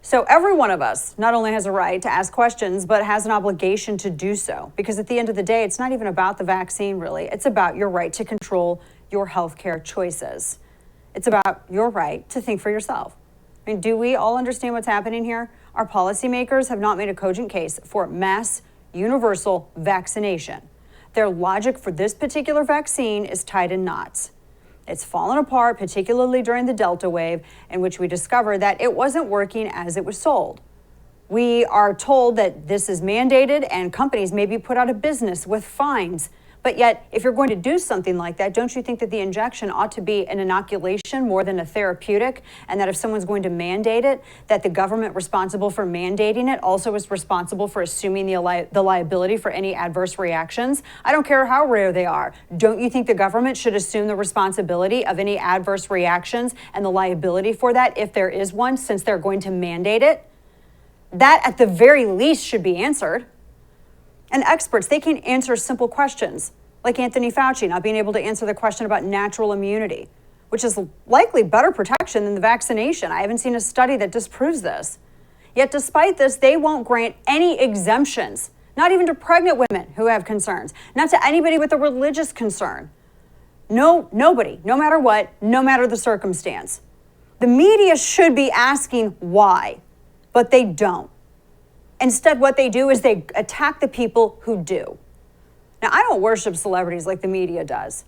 So every one of us not only has a right to ask questions, but has an obligation to do so. Because at the end of the day, it's not even about the vaccine, really. It's about your right to control your healthcare choices. It's about your right to think for yourself. I mean, do we all understand what's happening here? Our policymakers have not made a cogent case for mass universal vaccination. Their logic for this particular vaccine is tied in knots. It's fallen apart, particularly during the Delta wave, in which we discovered that it wasn't working as it was sold. We are told that this is mandated and companies may be put out of business with fines. But yet, if you're going to do something like that, don't you think that the injection ought to be an inoculation more than a therapeutic? And that if someone's going to mandate it, that the government responsible for mandating it also is responsible for assuming the liability for any adverse reactions? I don't care how rare they are. Don't you think the government should assume the responsibility of any adverse reactions and the liability for that if there is one, since they're going to mandate it? That, at the very least, should be answered. And experts, they can answer simple questions, like Anthony Fauci not being able to answer the question about natural immunity, which is likely better protection than the vaccination. I haven't seen a study that disproves this. Yet despite this, they won't grant any exemptions, not even to pregnant women who have concerns, not to anybody with a religious concern. No, nobody, no matter what, no matter the circumstance. The media should be asking why, but they don't. Instead, what they do is they attack the people who do. Now, I don't worship celebrities like the media does,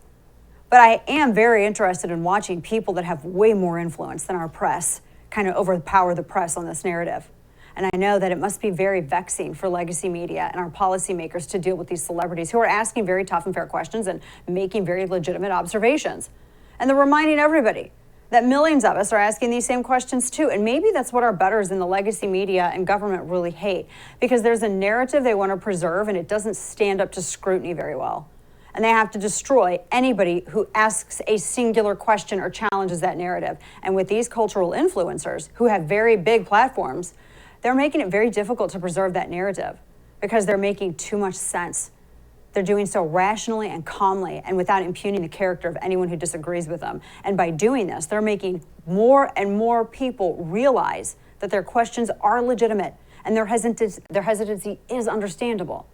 but I am very interested in watching people that have way more influence than our press kind of overpower the press on this narrative. And I know that it must be very vexing for legacy media and our policymakers to deal with these celebrities who are asking very tough and fair questions and making very legitimate observations. And they're reminding everybody that millions of us are asking these same questions too. And maybe that's what our betters in the legacy media and government really hate, because there's a narrative they want to preserve and it doesn't stand up to scrutiny very well. And they have to destroy anybody who asks a singular question or challenges that narrative. And with these cultural influencers who have very big platforms, they're making it very difficult to preserve that narrative because they're making too much sense. They're doing so rationally and calmly and without impugning the character of anyone who disagrees with them. And by doing this, they're making more and more people realize that their questions are legitimate and their hesitancy is understandable.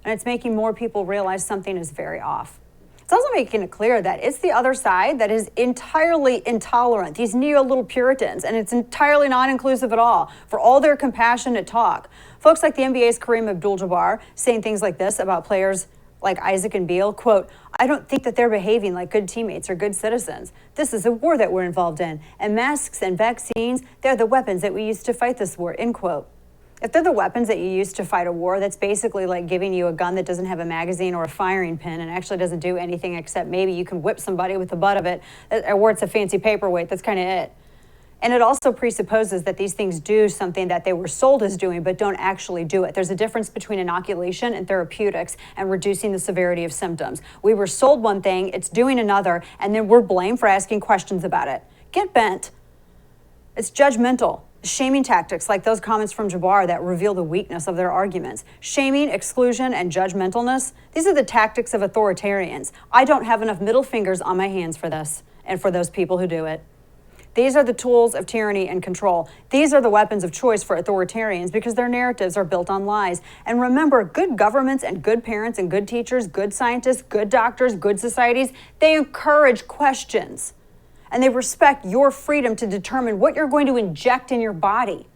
And it's making more people realize something is very off. It's also making it clear that it's the other side that is entirely intolerant, these neo-little Puritans, and it's entirely not inclusive at all for all their compassionate talk. Folks like the NBA's Kareem Abdul Jabbar saying things like this about players like Isaac and Beal, quote, "I don't think that they're behaving like good teammates or good citizens. This is a war that we're involved in, and masks and vaccines, they're the weapons that we use to fight this war," end quote. If they're the weapons that you use to fight a war, that's basically like giving you a gun that doesn't have a magazine or a firing pin and actually doesn't do anything except maybe you can whip somebody with the butt of it, or it's a fancy paperweight. That's kind of it. And it also presupposes that these things do something that they were sold as doing, but don't actually do it. There's a difference between inoculation and therapeutics and reducing the severity of symptoms. We were sold one thing, it's doing another, and then we're blamed for asking questions about it. Get bent. It's judgmental. Shaming tactics like those comments from Jabbar that reveal the weakness of their arguments. Shaming, exclusion, and judgmentalness, these are the tactics of authoritarians. I don't have enough middle fingers on my hands for this and for those people who do it. These are the tools of tyranny and control. These are the weapons of choice for authoritarians because their narratives are built on lies. And remember, good governments and good parents and good teachers, good scientists, good doctors, good societies, they encourage questions. And they respect your freedom to determine what you're going to inject in your body.